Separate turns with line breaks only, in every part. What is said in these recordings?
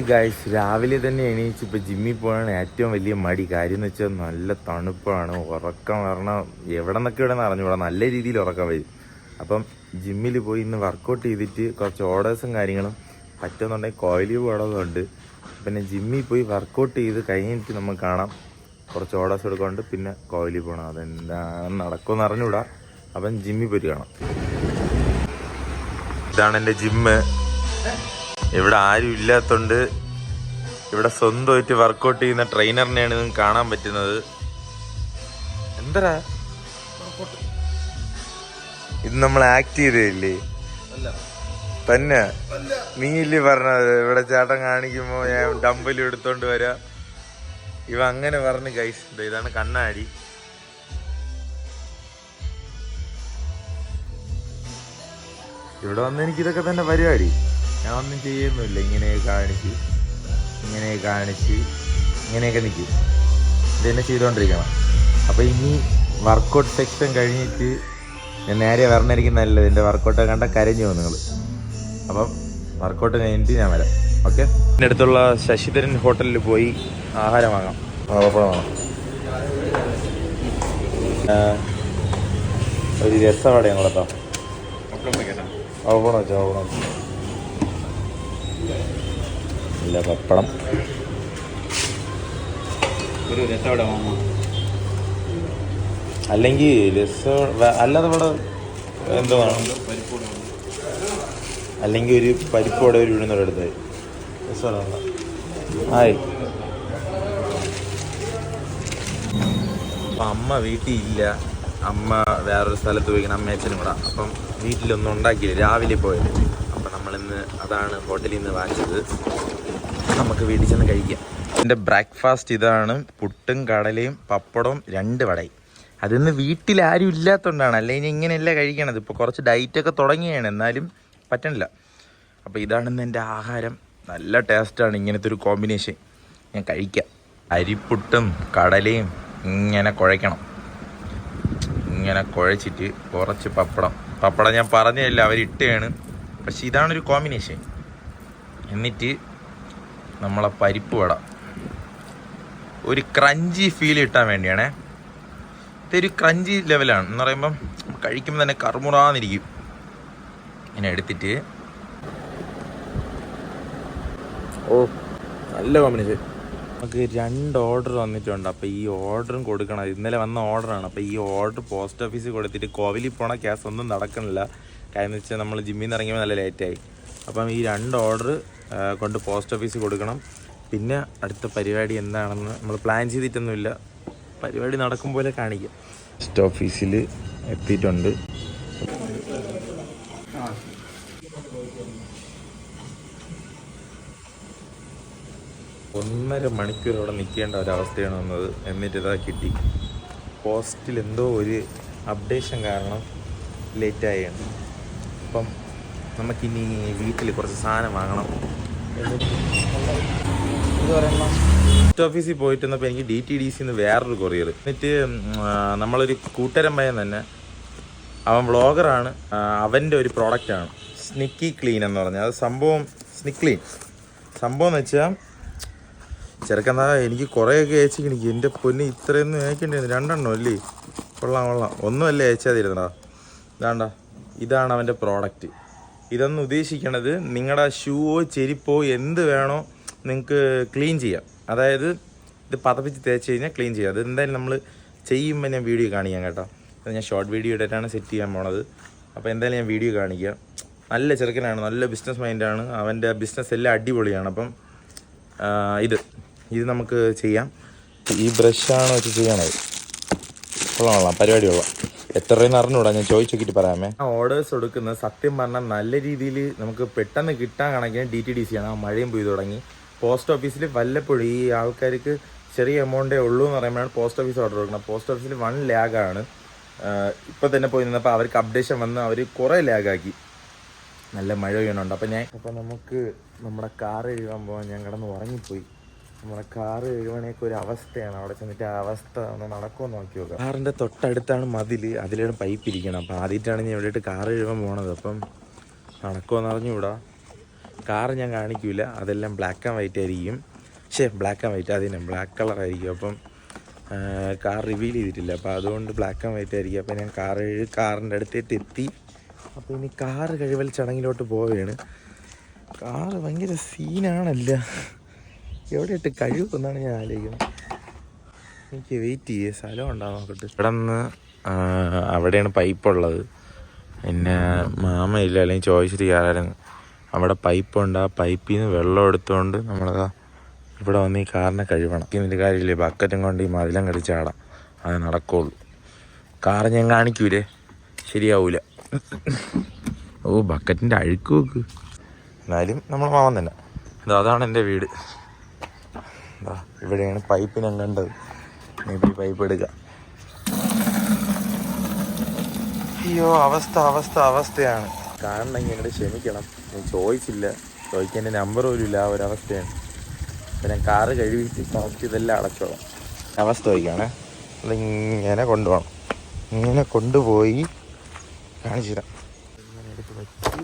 Guys രാവിലെ തന്നെ എണീച്ച് ഇപ്പോൾ ജിമ്മിൽ പോകാനാണ് ഏറ്റവും വലിയ മടി. കാര്യം എന്ന് വെച്ചാൽ നല്ല തണുപ്പാണ്, ഉറക്കം വരണം. എവിടെ നിന്നൊക്കെ ഇവിടെ നിന്ന് അറിഞ്ഞുകൂടാ, നല്ല രീതിയിൽ ഉറക്കം വരും. അപ്പം ജിമ്മിൽ പോയി ഇന്ന് വർക്കൗട്ട് ചെയ്തിട്ട് കുറച്ച് ഓർഡേഴ്സും കാര്യങ്ങളും പറ്റുമെന്നുണ്ടെങ്കിൽ കോയിലി പോകണമെന്നുണ്ട്. പിന്നെ ജിമ്മിൽ പോയി വർക്കൗട്ട് ചെയ്ത് കഴിഞ്ഞിട്ട് നമുക്ക് കാണാം. കുറച്ച് ഓർഡേഴ്സ് എടുക്കാണ്ട് പിന്നെ കോയിലി പോകണം. അതെന്താ നടക്കുമെന്ന് അറിഞ്ഞുകൂടാ. അപ്പം ജിമ്മിൽ പോയിട്ട് കാണാം. ഇതാണ് എൻ്റെ ജിമ്മ്. ഇവിടെ ആരും ഇല്ലാത്തതുകൊണ്ട് ഇവിടെ സ്വന്തമായിട്ട് വർക്കൗട്ട് ചെയ്യുന്ന ട്രെയിനറിനെയാണ് നിങ്ങൾക്ക് കാണാൻ പറ്റുന്നത്. എന്താ ഇത് നമ്മൾ ആക്ട് ചെയ്തല്ലേ തന്നെ? നീ ഇല്ലേ പറഞ്ഞത് ഇവിടെ ചേട്ടൻ കാണിക്കുമ്പോ ഞാൻ ഡമ്പലും എടുത്തോണ്ട് വരാ. ഇവ അങ്ങനെ പറഞ്ഞ് ഗൈസ്. ഇതാണ് കണ്ണാടി. ഇവിടെ വന്ന് എനിക്കിതൊക്കെ തന്നെ പരിപാടി. ഞാൻ ഒന്നും ചെയ്യുന്നില്ല. ഇങ്ങനെ കാണിച്ച് ഇങ്ങനെയൊക്കെ നിൽക്കും. ഇതെന്നെ ചെയ്തുകൊണ്ടിരിക്കണം. അപ്പോൾ ഇനി വർക്കൗട്ട് സെക്ഷൻ കഴിഞ്ഞിട്ട് ഞാൻ നേരെ വരണമായിരിക്കും നല്ലത്. എൻ്റെ വർക്കൗട്ട് കണ്ട കരഞ്ഞു പോകും നിങ്ങൾ. അപ്പം വർക്കൗട്ട് കഴിഞ്ഞിട്ട് ഞാൻ വരാം. ഓക്കെ. എൻ്റെ അടുത്തുള്ള ശശിധരൻ ഹോട്ടലിൽ പോയി ആഹാരം വാങ്ങാം. പപ്പടം വാങ്ങാം. ഒരു രസവട ഞങ്ങളെത്താം. പപ്പടം വെച്ചോ? പപ്പടം ഇല്ല, പപ്പടം.
ഒരു രസവട വാങ്ങാം.
അല്ലെങ്കിൽ അല്ലാതെ ഇവിടെ എന്തോ വേണം. അല്ലെങ്കിൽ ഒരു പരിപ്പോടെ ഒരു ഉഴുന്നോടെ എടുത്തായി. ആയി. അപ്പം അമ്മ വീട്ടിൽ ഇല്ല. അമ്മ വേറൊരു സ്ഥലത്ത് പോയിക്കണം, അമ്മയച്ഛനും കൂടെ. അപ്പം വീട്ടിലൊന്നും ഉണ്ടാക്കിയില്ല, രാവിലെ പോയത്. അപ്പം നമ്മളിന്ന് അതാണ് ഹോട്ടലിൽ നിന്ന് വാങ്ങിച്ചത്. നമുക്ക് വീട്ടിൽ ചെന്ന് കഴിക്കാം. എൻ്റെ ബ്രേക്ക്ഫാസ്റ്റ് ഇതാണ്: പുട്ടും കടലയും പപ്പടവും 2 വടയും. അതിന്ന് വീട്ടിൽ ആരും ഇല്ലാത്തതുകൊണ്ടാണ്, അല്ലെങ്കിൽ ഇങ്ങനെയല്ല കഴിക്കണത്. ഇപ്പോൾ കുറച്ച് ഡയറ്റൊക്കെ തുടങ്ങിയാണ്, എന്നാലും പറ്റണില്ല. അപ്പോൾ ഇതാണെന്ന് എൻ്റെ ആഹാരം. നല്ല ടേസ്റ്റാണ് ഇങ്ങനത്തെ ഒരു കോമ്പിനേഷൻ. ഞാൻ കഴിക്കാം. അരിപ്പുട്ടും കടലയും ഇങ്ങനെ കുഴയ്ക്കണം. ഇങ്ങനെ കുഴച്ചിട്ട് കുറച്ച് പപ്പടം ഞാൻ പറഞ്ഞതല്ല, അവരിട്ടാണ്. പക്ഷെ ഇതാണൊരു കോമ്പിനേഷൻ. എന്നിട്ട് നമ്മളെ പരിപ്പ് വട ഒരു ക്രഞ്ചി ഫീൽ കിട്ടാൻ വേണ്ടിയാണേ. ഇതൊരു ക്രഞ്ചി ലെവലാണ് എന്ന് പറയുമ്പം കഴിക്കുമ്പോൾ തന്നെ കറുമുറാന്നിരിക്കും. ഇങ്ങനെ എടുത്തിട്ട് നല്ല കോമ്പിനേഷൻ. നമുക്ക് 2 ഓർഡർ വന്നിട്ടുണ്ട്. അപ്പോൾ ഈ ഓർഡറും കൊടുക്കണം. ഇന്നലെ വന്ന ഓർഡറാണ്. അപ്പോൾ ഈ ഓർഡർ പോസ്റ്റ് ഓഫീസിൽ കൊടുത്തിട്ട് കോവിലിൽ പോണ കേസ് ഒന്നും നടക്കണില്ല. കാര്യം എന്ന് വെച്ചാൽ നമ്മൾ ജിമ്മിൽ നിന്ന് ഇറങ്ങിയപ്പോൾ നല്ല ലേറ്റായി. അപ്പം ഈ 2 ഓർഡർ കൊണ്ട് പോസ്റ്റ് ഓഫീസിൽ കൊടുക്കണം. പിന്നെ അടുത്ത പരിപാടി എന്താണെന്ന് നമ്മൾ പ്ലാൻ ചെയ്തിട്ടൊന്നുമില്ല. പരിപാടി നടക്കും പോലെ കാണിക്കാം. പോസ്റ്റ് ഓഫീസിൽ എത്തിയിട്ടുണ്ട്. 1.5 മണിക്കൂർ അവിടെ നിൽക്കേണ്ട ഒരവസ്ഥയാണ് വന്നത്. എന്നിട്ട് ഇതാ കിട്ടി. പോസ്റ്റിൽ എന്തോ ഒരു അപ്ഡേഷൻ കാരണം ലേറ്റായാണ്. അപ്പം നമുക്കിനി വീട്ടിൽ കുറച്ച് സാധനം വാങ്ങണം. പോസ്റ്റ് ഓഫീസിൽ പോയിട്ട് വന്നപ്പോൾ എനിക്ക് DTDCന്ന് വേറൊരു കൊറിയർ. എന്നിട്ട് നമ്മളൊരു കൂട്ടുകാരൻ പയ്യൻ തന്നെ, അവൻ വ്ളോഗറാണ്. അവൻ്റെ ഒരു പ്രോഡക്റ്റാണ് സ്നിക്കി ക്ലീൻ എന്ന് പറഞ്ഞാൽ. അത് സംഭവം സ്നിക്ലീൻ സംഭവം എന്ന് വെച്ചാൽ ചെറുക്കെന്താ എനിക്ക് കുറേയൊക്കെ അയച്ചിക്ക്. എൻ്റെ പൊന്ന് ഇത്രയൊന്നും അയക്കേണ്ടിയിരുന്നു. 2 എണ്ണം അല്ലേ? കൊള്ളാം. ഒന്നുമല്ലേ അയച്ചാൽ തരുന്നടാ. ഇതാണ് അവൻ്റെ പ്രോഡക്റ്റ്. ഇതൊന്ന് ഉദ്ദേശിക്കണത് നിങ്ങളുടെ ഷൂവോ ചെരിപ്പോ എന്ത് വേണോ നിങ്ങൾക്ക് ക്ലീൻ ചെയ്യാം. അതായത് ഇത് പതപ്പിച്ച് തേച്ച് കഴിഞ്ഞാൽ ക്ലീൻ ചെയ്യാം. അത് എന്തായാലും നമ്മൾ ചെയ്യുമ്പോൾ ഞാൻ വീഡിയോ കാണിക്കാം കേട്ടോ. അത് ഞാൻ ഷോർട്ട് വീഡിയോ ഇട്ടിട്ടാണ് സെറ്റ് ചെയ്യാൻ പോണത്. അപ്പോൾ എന്തായാലും ഞാൻ വീഡിയോ കാണിക്കാം. നല്ല ചെറുക്കനാണ്, നല്ല ബിസിനസ് മൈൻഡാണ്. അവൻ്റെ ബിസിനസ് എല്ലാം അടിപൊളിയാണ്. അപ്പം ഇത് നമുക്ക് ചെയ്യാം. ഈ ബ്രഷാണ് വെച്ച് ചെയ്യണത്. കൊള്ളാം, പരിപാടി കൊള്ളാം. എത്ര രൂപയെന്ന് അറിഞ്ഞൂടാ, ഞാൻ ചോദിച്ചു നോക്കിയിട്ട് പറയാമേ. ഓർഡേഴ്സ് കൊടുക്കുന്നത് സത്യം പറഞ്ഞാൽ നല്ല രീതിയിൽ നമുക്ക് പെട്ടെന്ന് കിട്ടാൻ കണക്കിന് DTDC ആണ്. ആ മഴയും പോയി തുടങ്ങി. പോസ്റ്റ് ഓഫീസിൽ വല്ലപ്പോഴും ഈ ആൾക്കാർക്ക് ചെറിയ എമൗണ്ടേ ഉള്ളൂ എന്ന് പറയുമ്പോഴാണ് പോസ്റ്റ് ഓഫീസ് ഓർഡർ കൊടുക്കുന്നത്. പോസ്റ്റ് ഓഫീസിൽ 1 ലാഗാണ്. ഇപ്പോൾ തന്നെ പോയി നിന്നപ്പോൾ അവർക്ക് അപ്ഡേഷൻ വന്ന് അവർ കുറേ ലാഗാക്കി. നല്ല മഴ വീണുണ്ട്. അപ്പോൾ നമുക്ക് നമ്മുടെ കാർ കഴുകാൻ പോകാൻ. ഞാൻ കിടന്ന് ഉറങ്ങിപ്പോയി. നമ്മുടെ കാറ് കഴുകണേക്ക് ഒരു അവസ്ഥയാണ്. അവിടെ ചെന്നിട്ട് ആ അവസ്ഥ ഒന്ന് നടക്കുമെന്ന് നോക്കി നോക്കാം. കാറിൻ്റെ തൊട്ടടുത്താണ് മതിൽ, അതിലാണ് പൈപ്പ് ഇരിക്കണം. അപ്പം ആദ്യമായിട്ടാണ് ഞാൻ എവിടെയിട്ട് കാറ് കഴുകാൻ പോണത്. അപ്പം നടക്കുമെന്ന് അറിഞ്ഞുകൂടാ. കാർ ഞാൻ കാണിക്കൂല, അതെല്ലാം ബ്ലാക്ക് ആൻഡ് വൈറ്റ് ആയിരിക്കും. ബ്ലാക്ക് ആൻഡ് വൈറ്റ് അതിനെ ബ്ലാക്ക് കളറായിരിക്കും. അപ്പം കാർ റിവീൽ ചെയ്തിട്ടില്ല, അപ്പോൾ അതുകൊണ്ട് ബ്ലാക്ക് ആൻഡ് വൈറ്റ് ആയിരിക്കും. അപ്പോൾ ഞാൻ കാറിൻ്റെ അടുത്തേക്ക് എത്തി. അപ്പോൾ ഇനി കാറ് കഴിവൽ ചടങ്ങിലോട്ട് പോവുകയാണ്. കാറ് ഭയങ്കര സീനാണല്ല, എവിടെ ഇട്ട് കഴിവെന്നാണ് ഞാൻ ആലോചിക്കുന്നത്. എനിക്ക് വെയിറ്റ് ചെയ്യേ, സ്ഥലം ഉണ്ടാകും നോക്കട്ടെ. ഇവിടെ നിന്ന് അവിടെയാണ് പൈപ്പുള്ളത്. പിന്നെ മാമയില്ല, അല്ലെങ്കിൽ ചോദിച്ചിട്ട് കയറായിരുന്നു. അവിടെ പൈപ്പുണ്ട്, ആ പൈപ്പിൽ നിന്ന് വെള്ളം എടുത്തുകൊണ്ട് നമ്മളതാ ഇവിടെ വന്ന് ഈ കാറിനെ കഴിവണം. ഇതിൻ്റെ കാര്യമില്ലേ, ബക്കറ്റും കൊണ്ട് ഈ മതിലം കടിച്ചാടാം, അത് നടക്കുള്ളൂ. കാറ് ഞാൻ കാണിക്കൂലേ, ശരിയാവൂല. ഓ ബക്കറ്റിൻ്റെ അഴുക്ക് നോക്ക്. എന്നാലും നമ്മൾ മാവൻ തന്നെ. അതാണ് എൻ്റെ വീട്. ഇവിടെയാണ് പൈപ്പ് ഞാൻ കണ്ടത്. ഈ പൈപ്പ് എടുക്കാം. അയ്യോ അവസ്ഥയാണ്. കാണണമെങ്കിൽ എന്നോട് ക്ഷമിക്കണം, ഞാൻ ചോദിച്ചില്ല, ചോദിക്കാൻ എൻ്റെ നമ്പർ പോലും ഇല്ല. ആ ഒരവസ്ഥയാണ്. അപ്പം ഞാൻ കാറ് കഴുകിയിട്ട് കറക്റ്റ് ഇതെല്ലാം അടച്ചോളാം. അവസ്ഥ ചോദിക്കുകയാണേ, അതിങ്ങനെ കൊണ്ടുപോകണം. ഇങ്ങനെ കൊണ്ടുപോയി കാണിച്ചു തരാം. ഇങ്ങനെ എടുത്ത് വെച്ച്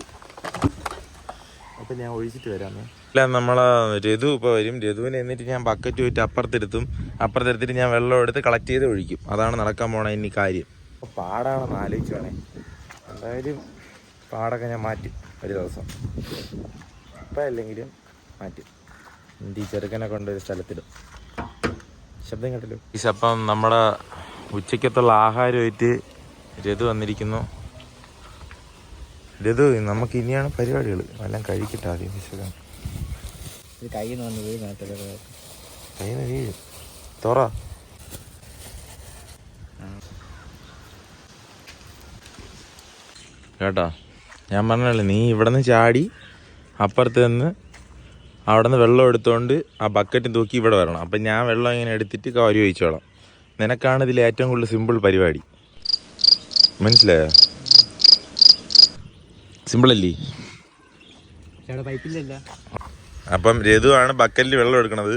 അപ്പം ഞാൻ ഒഴിച്ചിട്ട് വരാമേ. ഇല്ല, നമ്മളെ രഘു ഇപ്പോൾ വരും. രഘുവിനെ എന്നിട്ട് ഞാൻ ബക്കറ്റ് പോയിട്ട് അപ്പുറത്തെടുത്തിട്ട് ഞാൻ വെള്ളം എടുത്ത് കളക്ട് ചെയ്ത് ഒഴിക്കും. അതാണ് നടക്കാൻ പോണ ഇനി കാര്യം. അപ്പോൾ പാടാണെന്ന് ആലോചിച്ചു വേണേ. എന്തായാലും പാടൊക്കെ ഞാൻ മാറ്റും ഒരു ദിവസം. ഇപ്പം അല്ലെങ്കിലും മാറ്റും. ഈ ചെറുക്കനെ കൊണ്ടൊരു സ്ഥലത്തിടും. ശബ്ദം കേട്ടല്ലോ. അപ്പം നമ്മുടെ ഉച്ചയ്ക്കത്തുള്ള ആഹാരമായിട്ട് രഘു വന്നിരിക്കുന്നു. രഘു, നമുക്ക് ഇനിയാണ് പരിപാടികൾ. എല്ലാം കഴിക്കട്ടെ ആദ്യം. വിശദം
കയ്യിൽ നിന്ന്
വീഴും. തുറ. കേട്ടോ, ഞാൻ പറഞ്ഞല്ലേ, നീ ഇവിടെ നിന്ന് ചാടി അപ്പുറത്ത് നിന്ന് അവിടെ നിന്ന് വെള്ളം എടുത്തുകൊണ്ട് ആ ബക്കറ്റ് തൂക്കി ഇവിടെ വരണം. അപ്പം ഞാൻ വെള്ളം ഇങ്ങനെ എടുത്തിട്ട് കാര്യം ഒഴിച്ചോളാം. നിനക്കാണ് ഇതിൽ ഏറ്റവും കൂടുതൽ സിമ്പിൾ പരിപാടി. മനസ്സിലായോ? സിമ്പിളല്ലേ?
പൈപ്പില്ല.
അപ്പം രഘു ആണ് ബക്കറ്റിൽ വെള്ളം എടുക്കണത്.